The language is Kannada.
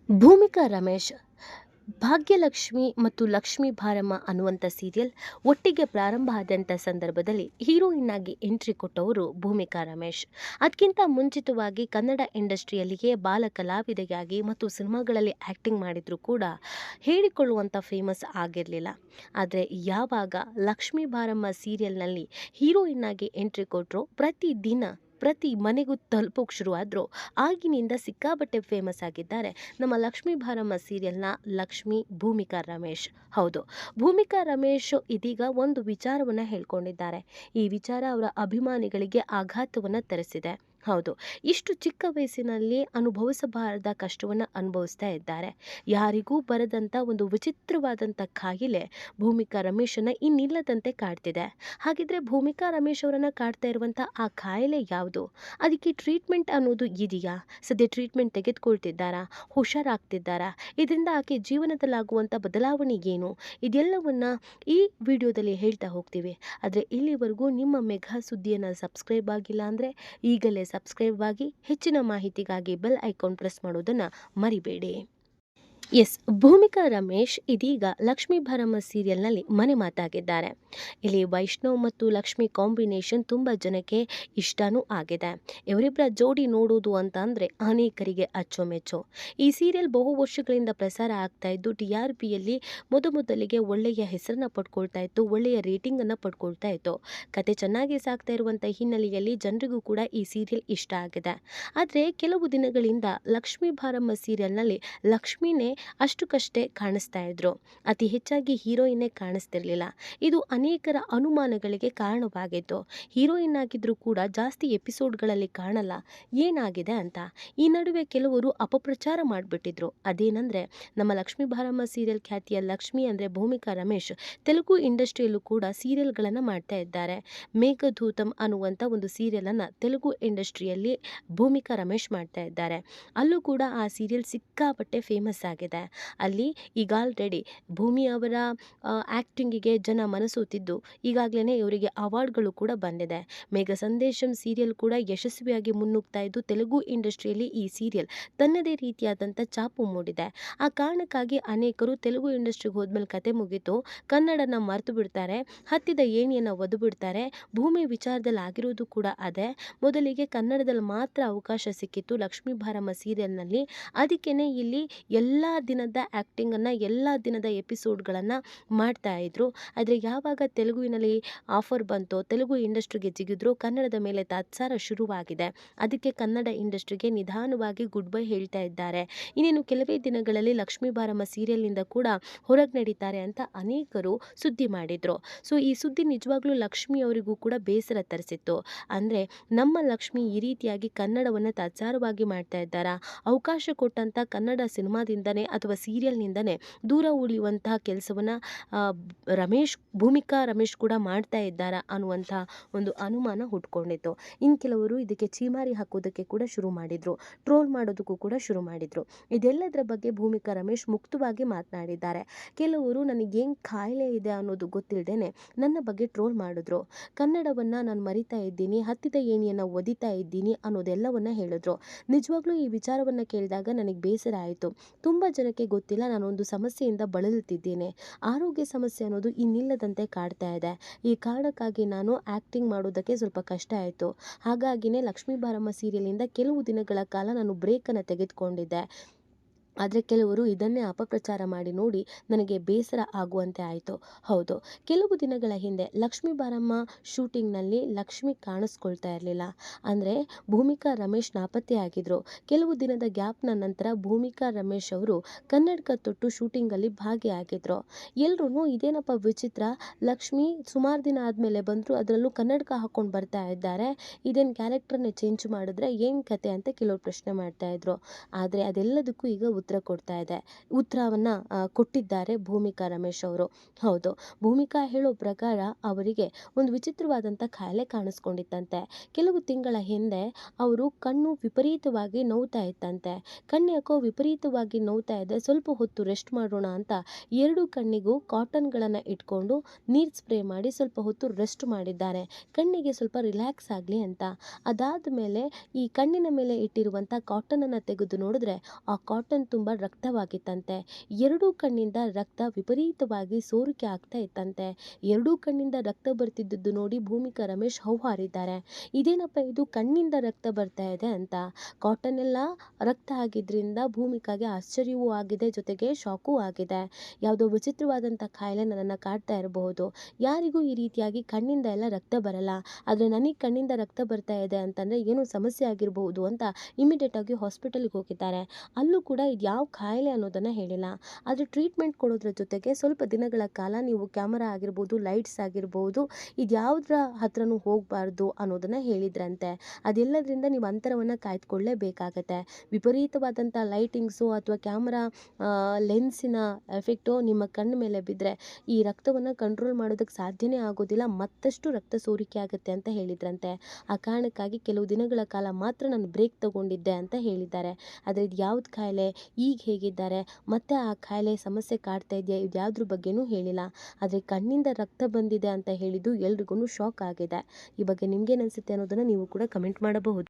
ಭೂಮಿಕಾ ರಮೇಶ್ ಭಾಗ್ಯಲಕ್ಷ್ಮಿ ಮತ್ತು ಲಕ್ಷ್ಮೀ ಭಾರಮ್ಮ ಅನ್ನುವಂಥ ಸೀರಿಯಲ್ ಒಟ್ಟಿಗೆ ಪ್ರಾರಂಭ ಆದಂಥ ಸಂದರ್ಭದಲ್ಲಿ ಹೀರೋಯಿನ್ ಆಗಿ ಎಂಟ್ರಿ ಕೊಟ್ಟವರು ಭೂಮಿಕಾ ರಮೇಶ್. ಅದಕ್ಕಿಂತ ಮುಂಚಿತವಾಗಿ ಕನ್ನಡ ಇಂಡಸ್ಟ್ರಿಯಲ್ಲಿಯೇ ಬಾಲ ಕಲಾವಿದೆಯಾಗಿ ಮತ್ತು ಸಿನಿಮಾಗಳಲ್ಲಿ ಆ್ಯಕ್ಟಿಂಗ್ ಮಾಡಿದರೂ ಕೂಡ ಹೇಳಿಕೊಳ್ಳುವಂಥ ಫೇಮಸ್ ಆಗಿರಲಿಲ್ಲ. ಆದರೆ ಯಾವಾಗ ಲಕ್ಷ್ಮೀ ಭಾರಮ್ಮ ಸೀರಿಯಲ್ನಲ್ಲಿ ಹೀರೋಯಿನ್ ಆಗಿ ಎಂಟ್ರಿ ಕೊಟ್ಟರು, ಪ್ರತಿ ಮನೆಗೂ ತಲುಪೋಕೆ ಶುರುವಾದ್ರು. ಆಗಿನಿಂದ ಸಿಕ್ಕಾಬಟ್ಟೆ ಫೇಮಸ್ ಆಗಿದ್ದಾರೆ ನಮ್ಮ ಲಕ್ಷ್ಮೀ ಭಾರಮ್ಮ ಸೀರಿಯಲ್ನ ಲಕ್ಷ್ಮಿ ಭೂಮಿಕಾ ರಮೇಶ್. ಹೌದು, ಭೂಮಿಕಾ ರಮೇಶ್ ಇದೀಗ ಒಂದು ವಿಚಾರವನ್ನು ಹೇಳ್ಕೊಂಡಿದ್ದಾರೆ. ಈ ವಿಚಾರ ಅವರ ಅಭಿಮಾನಿಗಳಿಗೆ ಆಘಾತವನ್ನು ತರಿಸಿದೆ. ಹೌದು, ಇಷ್ಟು ಚಿಕ್ಕ ವಯಸ್ಸಿನಲ್ಲಿ ಅನುಭವಿಸಬಾರದ ಕಷ್ಟವನ್ನು ಅನುಭವಿಸ್ತಾ ಇದ್ದಾರೆ. ಯಾರಿಗೂ ಬರದಂಥ ಒಂದು ವಿಚಿತ್ರವಾದಂಥ ಕಾಯಿಲೆ ಭೂಮಿಕಾ ರಮೇಶನ್ನ ಇನ್ನಿಲ್ಲದಂತೆ ಕಾಡ್ತಿದೆ. ಹಾಗಿದ್ರೆ ಭೂಮಿಕಾ ರಮೇಶ್ ಅವರನ್ನು ಕಾಡ್ತಾ ಇರುವಂಥ ಆ ಕಾಯಿಲೆ ಯಾವುದು? ಅದಕ್ಕೆ ಟ್ರೀಟ್ಮೆಂಟ್ ಅನ್ನೋದು ಇದೆಯಾ? ಸದ್ಯ ಟ್ರೀಟ್ಮೆಂಟ್ ತೆಗೆದುಕೊಳ್ತಿದ್ದಾರಾ? ಹುಷಾರಾಗ್ತಿದ್ದಾರಾ? ಇದರಿಂದ ಆಕೆ ಜೀವನದಲ್ಲಾಗುವಂಥ ಬದಲಾವಣೆ ಏನು? ಇದೆಲ್ಲವನ್ನ ಈ ವಿಡಿಯೋದಲ್ಲಿ ಹೇಳ್ತಾ ಹೋಗ್ತೀವಿ. ಆದರೆ ಇಲ್ಲಿವರೆಗೂ ನಿಮ್ಮ ಮೆಗಾ ಸುದ್ದಿಯನ್ನು ಸಬ್ಸ್ಕ್ರೈಬ್ ಆಗಿಲ್ಲ ಅಂದರೆ ಈಗಲೇ ಸಬ್ಸ್ಕ್ರೈಬ್ ಆಗಿ ಹೆಚ್ಚಿನ ಮಾಹಿತಿಗಾಗಿ ಬೆಲ್ ಐಕಾನ್ ಪ್ರೆಸ್ ಮಾಡೋದನ್ನು ಮರಿಬೇಡಿ. ಎಸ್, ಭೂಮಿಕಾ ರಮೇಶ್ ಇದೀಗ ಲಕ್ಷ್ಮೀ ಭಾರಮ್ಮ ಸೀರಿಯಲ್ನಲ್ಲಿ ಮನೆ ಮಾತಾಗಿದ್ದಾರೆ. ಇಲ್ಲಿ ವೈಷ್ಣವ್ ಮತ್ತು ಲಕ್ಷ್ಮಿ ಕಾಂಬಿನೇಷನ್ ತುಂಬ ಜನಕ್ಕೆ ಇಷ್ಟನೂ ಆಗಿದೆ. ಇವರಿಬ್ಬರ ಜೋಡಿ ನೋಡೋದು ಅಂತ ಅಂದರೆ ಅನೇಕರಿಗೆ ಅಚ್ಚುಮೆಚ್ಚು. ಈ ಸೀರಿಯಲ್ ಬಹು ವರ್ಷಗಳಿಂದ ಪ್ರಸಾರ ಆಗ್ತಾ ಇದ್ದು TRPಯಲ್ಲಿ ಮೊದಲಿಗೆ ಒಳ್ಳೆಯ ಹೆಸರನ್ನು ಪಡ್ಕೊಳ್ತಾ ಇತ್ತು, ಒಳ್ಳೆಯ ರೇಟಿಂಗನ್ನು ಪಡ್ಕೊಳ್ತಾ ಇತ್ತು. ಕತೆ ಚೆನ್ನಾಗಿ ಸಾಗ್ತಾ ಇರುವಂಥ ಹಿನ್ನೆಲೆಯಲ್ಲಿ ಜನರಿಗೂ ಕೂಡ ಈ ಸೀರಿಯಲ್ ಇಷ್ಟ ಆಗಿದೆ. ಆದರೆ ಕೆಲವು ದಿನಗಳಿಂದ ಲಕ್ಷ್ಮೀ ಭಾರಮ್ಮ ಸೀರಿಯಲ್ನಲ್ಲಿ ಲಕ್ಷ್ಮಿನೇ ಅಷ್ಟಕ್ಕಷ್ಟೇ ಕಾಣಿಸ್ತಾ ಇದ್ರು. ಅತಿ ಹೆಚ್ಚಾಗಿ ಹೀರೋಯಿನ್ನೇ ಕಾಣಿಸ್ತಿರ್ಲಿಲ್ಲ. ಇದು ಅನೇಕರ ಅನುಮಾನಗಳಿಗೆ ಕಾರಣವಾಗಿತ್ತು. ಹೀರೋಯಿನ್ ಆಗಿದ್ರೂ ಕೂಡ ಜಾಸ್ತಿ ಎಪಿಸೋಡ್ಗಳಲ್ಲಿ ಕಾಣಲ್ಲ, ಏನಾಗಿದೆ ಅಂತ. ಈ ನಡುವೆ ಕೆಲವರು ಅಪಪ್ರಚಾರ ಮಾಡಿಬಿಟ್ಟಿದ್ರು. ಅದೇನಂದ್ರೆ ನಮ್ಮ ಲಕ್ಷ್ಮೀ ಭಾರಮ್ಮ ಸೀರಿಯಲ್ ಖ್ಯಾತಿಯ ಲಕ್ಷ್ಮಿ ಅಂದರೆ ಭೂಮಿಕಾ ರಮೇಶ್ ತೆಲುಗು ಇಂಡಸ್ಟ್ರಿಯಲ್ಲೂ ಕೂಡ ಸೀರಿಯಲ್ಗಳನ್ನು ಮಾಡ್ತಾ ಇದ್ದಾರೆ. ಮೇಘದೂತಂ ಅನ್ನುವಂಥ ಒಂದು ಸೀರಿಯಲನ್ನು ತೆಲುಗು ಇಂಡಸ್ಟ್ರಿಯಲ್ಲಿ ಭೂಮಿಕಾ ರಮೇಶ್ ಮಾಡ್ತಾ ಇದ್ದಾರೆ. ಅಲ್ಲೂ ಕೂಡ ಆ ಸೀರಿಯಲ್ ಸಿಕ್ಕಾಪಟ್ಟೆ ಫೇಮಸ್ ಆಗಿದೆ. ಅಲ್ಲಿ ಈಗ ಆಲ್ರೆಡಿ ಭೂಮಿ ಅವರ ಆ್ಯಕ್ಟಿಂಗಿಗೆ ಜನ ಮನಸೋತಿದ್ದು ಈಗಾಗಲೇ ಇವರಿಗೆ ಅವಾರ್ಡ್ಗಳು ಕೂಡ ಬಂದಿದೆ. ಮೇಘ ಸಂದೇಶಂ ಸೀರಿಯಲ್ ಕೂಡ ಯಶಸ್ವಿಯಾಗಿ ಮುನ್ನುಗ್ತಾ ಇದ್ದು ತೆಲುಗು ಇಂಡಸ್ಟ್ರಿಯಲ್ಲಿ ಈ ಸೀರಿಯಲ್ ತನ್ನದೇ ರೀತಿಯಾದಂಥ ಛಾಪು ಮೂಡಿದೆ. ಆ ಕಾರಣಕ್ಕಾಗಿ ಅನೇಕರು ತೆಲುಗು ಇಂಡಸ್ಟ್ರಿಗೆ ಹೋದ್ಮೇಲೆ ಕತೆ ಮುಗಿತು, ಕನ್ನಡನ ಮರೆತು ಬಿಡ್ತಾರೆ, ಹತ್ತಿದ ಏಣಿಯನ್ನು ಒದ್ದು ಬಿಡ್ತಾರೆ. ಭೂಮಿ ವಿಚಾರದಲ್ಲಿ ಆಗಿರೋದು ಕೂಡ ಅದೇ. ಮೊದಲಿಗೆ ಕನ್ನಡದಲ್ಲಿ ಮಾತ್ರ ಅವಕಾಶ ಸಿಕ್ಕಿತ್ತು ಲಕ್ಷ್ಮೀ ಭಾರಮ್ಮ ಸೀರಿಯಲ್ನಲ್ಲಿ. ಅದಕ್ಕೇ ಇಲ್ಲಿ ಎಲ್ಲ ದಿನದ ಆ್ಯಕ್ಟಿಂಗನ್ನು, ಎಲ್ಲ ದಿನದ ಎಪಿಸೋಡ್ಗಳನ್ನು ಮಾಡ್ತಾ ಇದ್ರು. ಆದರೆ ಯಾವಾಗ ತೆಲುಗುವಿನಲ್ಲಿ ಆಫರ್ ಬಂತೋ, ತೆಲುಗು ಇಂಡಸ್ಟ್ರಿಗೆ ಜಿಗಿದ್ರು, ಕನ್ನಡದ ಮೇಲೆ ತಾತ್ಸಾರ ಶುರುವಾಗಿದೆ. ಅದಕ್ಕೆ ಕನ್ನಡ ಇಂಡಸ್ಟ್ರಿಗೆ ನಿಧಾನವಾಗಿ ಗುಡ್ ಬೈ ಹೇಳ್ತಾ ಇದ್ದಾರೆ. ಇನ್ನೇನು ಕೆಲವೇ ದಿನಗಳಲ್ಲಿ ಲಕ್ಷ್ಮೀ ಭಾರಮ್ಮ ಸೀರಿಯಲ್ನಿಂದ ಕೂಡ ಹೊರಗೆ ನಡೀತಾರೆ ಅಂತ ಅನೇಕರು ಸುದ್ದಿ ಮಾಡಿದ್ರು. ಸೊ ಈ ಸುದ್ದಿ ನಿಜವಾಗ್ಲೂ ಲಕ್ಷ್ಮಿ ಅವರಿಗೂ ಕೂಡ ಬೇಸರ ತರಿಸಿತ್ತು. ಅಂದರೆ ನಮ್ಮ ಲಕ್ಷ್ಮಿ ಈ ರೀತಿಯಾಗಿ ಕನ್ನಡವನ್ನು ತಾತ್ಸಾರವಾಗಿ ಮಾಡ್ತಾ ಇದ್ದಾರಾ, ಅವಕಾಶ ಕೊಟ್ಟಂಥ ಕನ್ನಡ ಸಿನಿಮಾದಿಂದನೇ ಅಥವಾ ಸೀರಿಯಲ್ನಿಂದನೇ ದೂರ ಉಳಿಯುವಂತಹ ಕೆಲಸವನ್ನು ಭೂಮಿಕಾ ರಮೇಶ್ ಕೂಡ ಮಾಡ್ತಾ ಇದ್ದಾರಾ ಅನ್ನುವಂಥ ಒಂದು ಅನುಮಾನ ಹುಟ್ಕೊಂಡಿತ್ತು. ಇನ್ನು ಕೆಲವರು ಇದಕ್ಕೆ ಚೀಮಾರಿ ಹಾಕೋದಕ್ಕೆ ಕೂಡ ಶುರು ಮಾಡಿದರು, ಟ್ರೋಲ್ ಮಾಡೋದಕ್ಕೂ ಕೂಡ ಶುರು ಮಾಡಿದರು. ಇದೆಲ್ಲದರ ಬಗ್ಗೆ ಭೂಮಿಕಾ ರಮೇಶ್ ಮುಕ್ತವಾಗಿ ಮಾತನಾಡಿದ್ದಾರೆ. ಕೆಲವರು ನನಗೇನು ಕಾಯಿಲೆ ಇದೆ ಅನ್ನೋದು ಗೊತ್ತಿಲ್ಲದೇನೆ ನನ್ನ ಬಗ್ಗೆ ಟ್ರೋಲ್ ಮಾಡಿದ್ರು, ಕನ್ನಡವನ್ನು ನಾನು ಮರಿತಾ ಇದ್ದೀನಿ, ಹತ್ತಿದ ಏಣಿಯನ್ನು ಒದಿತಾ ಇದ್ದೀನಿ ಅನ್ನೋದೆಲ್ಲವನ್ನ ಹೇಳಿದ್ರು. ನಿಜವಾಗ್ಲೂ ಈ ವಿಚಾರವನ್ನು ಕೇಳಿದಾಗ ನನಗೆ ಬೇಸರ ಆಯಿತು. ತುಂಬ ಜನಕ್ಕೆ ಗೊತ್ತಿಲ್ಲ ನಾನೊಂದು ಸಮಸ್ಯೆಯಿಂದ ಬಳಲುತ್ತಿದ್ದೇನೆ. ಆರೋಗ್ಯ ಸಮಸ್ಯೆ ಅನ್ನೋದು ಇನ್ನಿಲ್ಲದಂತೆ ಕಾಡ್ತಾ ಇದೆ. ಈ ಕಾರಣಕ್ಕಾಗಿ ನಾನು ಆ್ಯಕ್ಟಿಂಗ್ ಮಾಡೋದಕ್ಕೆ ಸ್ವಲ್ಪ ಕಷ್ಟ ಆಯಿತು. ಹಾಗಾಗಿನೇ ಲಕ್ಷ್ಮೀ ಭಾರಮ್ಮ ಸೀರಿಯಲಿಂದ ಕೆಲವು ದಿನಗಳ ಕಾಲ ನಾನು ಬ್ರೇಕನ್ನು ತೆಗೆದುಕೊಂಡಿದ್ದೆ. ಆದರೆ ಕೆಲವರು ಇದನ್ನೇ ಅಪಪ್ರಚಾರ ಮಾಡಿ ನೋಡಿ ನನಗೆ ಬೇಸರ ಆಗುವಂತೆ ಆಯಿತು. ಹೌದು, ಕೆಲವು ದಿನಗಳ ಹಿಂದೆ ಲಕ್ಷ್ಮೀ ಭಾರಮ್ಮ ಶೂಟಿಂಗ್ನಲ್ಲಿ ಲಕ್ಷ್ಮಿ ಕಾಣಿಸ್ಕೊಳ್ತಾ ಇರಲಿಲ್ಲ. ಅಂದರೆ ಭೂಮಿಕಾ ರಮೇಶ್ ನಾಪತ್ತೆಯಾಗಿದ್ದರು. ಕೆಲವು ದಿನದ ಗ್ಯಾಪ್ನ ನಂತರ ಭೂಮಿಕಾ ರಮೇಶ್ ಅವರು ಕನ್ನಡಕ ತೊಟ್ಟು ಶೂಟಿಂಗಲ್ಲಿ ಭಾಗಿಯಾಗಿದ್ದರು. ಎಲ್ಲರೂ ಇದೇನಪ್ಪ ವಿಚಿತ್ರ, ಲಕ್ಷ್ಮಿ ಸುಮಾರು ದಿನ ಆದಮೇಲೆ ಬಂದರು, ಅದರಲ್ಲೂ ಕನ್ನಡಕ ಹಾಕ್ಕೊಂಡು ಬರ್ತಾ ಇದ್ದಾರೆ, ಇದೇನು ಕ್ಯಾರೆಕ್ಟರ್ನೇ ಚೇಂಜ್ ಮಾಡಿದ್ರೆ ಏನು ಕತೆ ಅಂತ ಕೆಲವರು ಪ್ರಶ್ನೆ ಮಾಡ್ತಾಯಿದ್ರು. ಆದರೆ ಅದೆಲ್ಲದಕ್ಕೂ ಈಗ ಉತ್ತರವನ್ನು ಕೊಟ್ಟಿದ್ದಾರೆ ಭೂಮಿಕಾ ರಮೇಶ್ ಅವರು. ಹೌದು, ಭೂಮಿಕಾ ಹೇಳೋ ಪ್ರಕಾರ ಅವರಿಗೆ ಒಂದು ವಿಚಿತ್ರವಾದಂಥ ಕಾಯಿಲೆ ಕಾಣಿಸ್ಕೊಂಡಿತ್ತಂತೆ. ಕೆಲವು ತಿಂಗಳ ಹಿಂದೆ ಅವರು ಕಣ್ಣು ವಿಪರೀತವಾಗಿ ನೋವ್ತಾ ಇತ್ತಂತೆ. ಕಣ್ಣು ಯಾಕೋ ವಿಪರೀತವಾಗಿ ನೋವ್ತಾ ಇದೆ, ಸ್ವಲ್ಪ ಹೊತ್ತು ರೆಸ್ಟ್ ಮಾಡೋಣ ಅಂತ ಎರಡು ಕಣ್ಣಿಗೂ ಕಾಟನ್ಗಳನ್ನು ಇಟ್ಕೊಂಡು ನೀರು ಸ್ಪ್ರೇ ಮಾಡಿ ಸ್ವಲ್ಪ ಹೊತ್ತು ರೆಸ್ಟ್ ಮಾಡಿದ್ದಾರೆ, ಕಣ್ಣಿಗೆ ಸ್ವಲ್ಪ ರಿಲ್ಯಾಕ್ಸ್ ಆಗಲಿ ಅಂತ. ಅದಾದ ಮೇಲೆ ಈ ಕಣ್ಣಿನ ಮೇಲೆ ಇಟ್ಟಿರುವಂಥ ಕಾಟನನ್ನು ತೆಗೆದು ನೋಡಿದ್ರೆ ಆ ಕಾಟನ್ ತುಂಬ ರಕ್ತವಾಗಿತ್ತಂತೆ. ಎರಡೂ ಕಣ್ಣಿಂದ ರಕ್ತ ವಿಪರೀತವಾಗಿ ಸೋರಿಕೆ ಆಗ್ತಾ ಇತ್ತಂತೆ. ಎರಡೂ ಕಣ್ಣಿಂದ ರಕ್ತ ಬರ್ತಿದ್ದದ್ದು ನೋಡಿ ಭೂಮಿಕಾ ರಮೇಶ್ ಹೌಹಾರಿದ್ದಾರೆ. ಇದೇನಪ್ಪ ಇದು ಕಣ್ಣಿಂದ ರಕ್ತ ಬರ್ತಾ ಇದೆ ಅಂತ. ಕಾಟನ್ ಎಲ್ಲ ರಕ್ತ ಆಗಿದ್ರಿಂದ ಭೂಮಿಕಾಗೆ ಆಶ್ಚರ್ಯವೂ ಆಗಿದೆ, ಜೊತೆಗೆ ಶಾಕೂ ಆಗಿದೆ. ಯಾವುದೋ ವಿಚಿತ್ರವಾದಂಥ ಕಾಯಿಲೆ ನನ್ನನ್ನು ಕಾಡ್ತಾ ಇರಬಹುದು. ಯಾರಿಗೂ ಈ ರೀತಿಯಾಗಿ ಕಣ್ಣಿಂದ ಎಲ್ಲ ರಕ್ತ ಬರಲ್ಲ, ಆದರೆ ನನಗೆ ಕಣ್ಣಿಂದ ರಕ್ತ ಬರ್ತಾ ಇದೆ ಅಂತಂದರೆ ಏನೋ ಸಮಸ್ಯೆ ಆಗಿರಬಹುದು ಅಂತ ಇಮಿಡಿಯೇಟಾಗಿ ಹಾಸ್ಪಿಟಲ್ಗೆ ಹೋಗಿದ್ದಾರೆ. ಅಲ್ಲೂ ಕೂಡ ಇದು ಯಾವ ಕಾಯಿಲೆ ಅನ್ನೋದನ್ನು ಹೇಳಿಲ್ಲ. ಆದರೆ ಟ್ರೀಟ್ಮೆಂಟ್ ಕೊಡೋದ್ರ ಜೊತೆಗೆ ಸ್ವಲ್ಪ ದಿನಗಳ ಕಾಲ ನೀವು ಕ್ಯಾಮರಾ ಆಗಿರ್ಬೋದು, ಲೈಟ್ಸ್ ಆಗಿರ್ಬೋದು, ಇದ್ಯಾವುದರ ಹತ್ರನೂ ಹೋಗಬಾರ್ದು ಅನ್ನೋದನ್ನು ಹೇಳಿದ್ರಂತೆ. ಅದೆಲ್ಲದರಿಂದ ನೀವು ಅಂತರವನ್ನು ಕಾಯ್ದುಕೊಳ್ಳೇಬೇಕಾಗತ್ತೆ. ವಿಪರೀತವಾದಂಥ ಲೈಟಿಂಗ್ಸು ಅಥವಾ ಕ್ಯಾಮ್ರಾ ಲೆನ್ಸಿನ ಎಫೆಕ್ಟು ನಿಮ್ಮ ಕಣ್ಣ ಮೇಲೆ ಬಿದ್ದರೆ ಈ ರಕ್ತವನ್ನು ಕಂಟ್ರೋಲ್ ಮಾಡೋದಕ್ಕೆ ಸಾಧ್ಯನೇ ಆಗೋದಿಲ್ಲ, ಮತ್ತಷ್ಟು ರಕ್ತ ಸೋರಿಕೆ ಆಗುತ್ತೆ ಅಂತ ಹೇಳಿದ್ರಂತೆ. ಆ ಕಾರಣಕ್ಕಾಗಿ ಕೆಲವು ದಿನಗಳ ಕಾಲ ಮಾತ್ರ ನಾನು ಬ್ರೇಕ್ ತಗೊಂಡಿದ್ದೆ ಅಂತ ಹೇಳಿದ್ದಾರೆ. ಆದರೆ ಇದು ಯಾವ್ದು ಕಾಯಿಲೆ, ಈಗ ಹೇಗಿದ್ದಾರೆ, ಮತ್ತೆ ಆ ಕಾಯಿಲೆ ಸಮಸ್ಯೆ ಕಾಡ್ತಾ ಇದೆಯಾ, ಇದು ಯಾವುದ್ರ ಬಗ್ಗೆನೂ ಹೇಳಿಲ್ಲ. ಆದರೆ ಕಣ್ಣಿಂದ ರಕ್ತ ಬಂದಿದೆ ಅಂತ ಹೇಳಿದ್ದು ಎಲ್ರಿಗೂ ಶಾಕ್ ಆಗಿದೆ. ಈ ಬಗ್ಗೆ ನಿಮ್ಗೇನು ಅನಿಸುತ್ತೆ ಅನ್ನೋದನ್ನು ನೀವು ಕೂಡ ಕಮೆಂಟ್ ಮಾಡಬಹುದು.